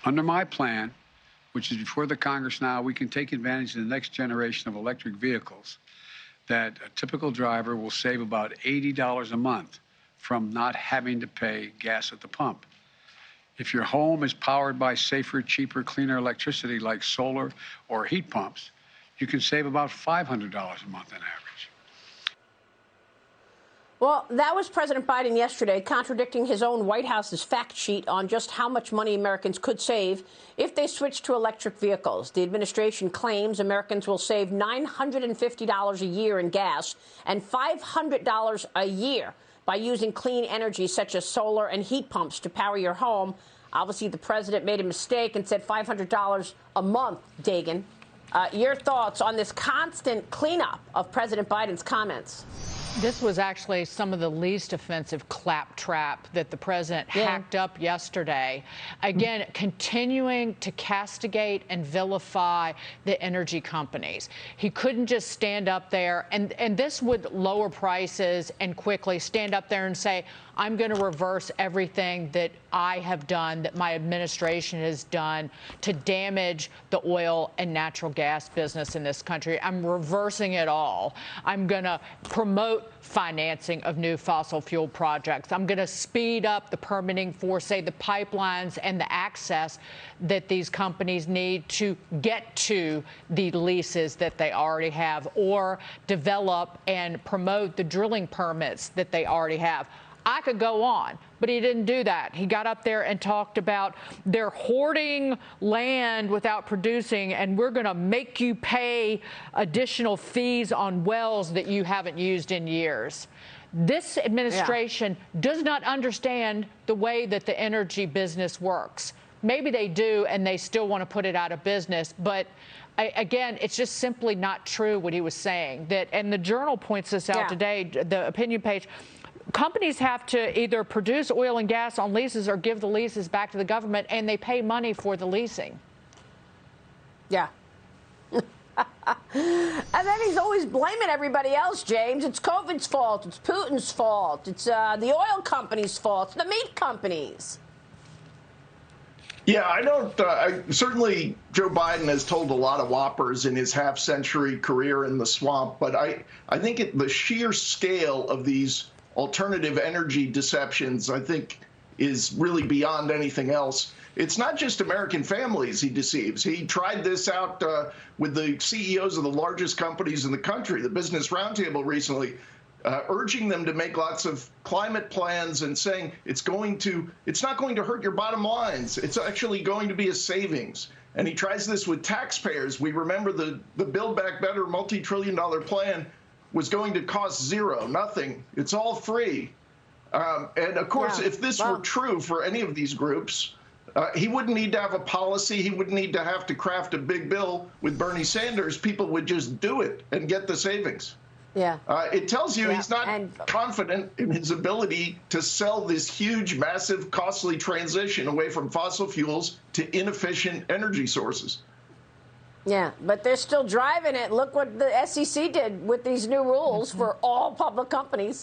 Under my plan, which is before the Congress now, we can take advantage of the next generation of electric vehicles that a typical driver will save about $80 a month from not having to pay gas at the pump. If your home is powered by safer, cheaper, cleaner electricity like solar or heat pumps, you can save about $500 a month on average. Well, that was President Biden yesterday, contradicting his own White House's fact sheet on just how much money Americans could save if they switch to electric vehicles. The administration claims Americans will save $950 a year in gas and $500 a year by using clean energy such as solar and heat pumps to power your home. Obviously, the president made a mistake and said $500 a month, Dagen. Your thoughts on this constant cleanup of President Biden's comments? This was actually some of the least offensive claptrap that the president hacked up yesterday. Again, continuing to castigate and vilify the energy companies. He couldn't just stand up there, and this would lower prices and quickly stand up there and say, I'm going to reverse everything that I have done, that my administration has done to damage the oil and natural gas business in this country. I'm reversing it all. I'm going to promote financing of new fossil fuel projects. I'm going to speed up the permitting for, say, the pipelines and the access that these companies need to get to the leases that they already have, or develop and promote the drilling permits that they already have. I could go on, but he didn't do that. He got up there and talked about they're hoarding land without producing, and we're going to make you pay additional fees on wells that you haven't used in years. This administration does not understand the way that the energy business works. Maybe they do, and they still want to put it out of business, but again, it's just simply not true what he was saying. And the Journal points this out today, the opinion page. Companies have to either produce oil and gas on leases or give the leases back to the government, and they pay money for the leasing. Yeah. And then he's always blaming everybody else, James. It's COVID's fault. It's Putin's fault. It's the oil companies' fault. It's the meat companies. Yeah, I don't. Certainly, Joe Biden has told a lot of whoppers in his half-century career in the swamp, but I think the sheer scale of these alternative energy deceptions, I think, is really beyond anything else. It's not just American families he deceives. He tried this out with the CEOs of the largest companies in the country, the Business Roundtable recently, urging them to make lots of climate plans and saying it's not going to hurt your bottom lines. It's actually going to be a savings. And he tries this with taxpayers. We remember the Build Back Better multi-trillion-dollar plan was going to cost zero, nothing. It's all free. And of course, if this were true for any of these groups, he wouldn't need to have a policy. He wouldn't need to have to craft a big bill with Bernie Sanders. People would just do it and get the savings. Yeah. It tells you he's not confident in his ability to sell this huge, massive, costly transition away from fossil fuels to inefficient energy sources. Yeah, but they're still driving it. Look what the SEC did with these new rules for all public companies.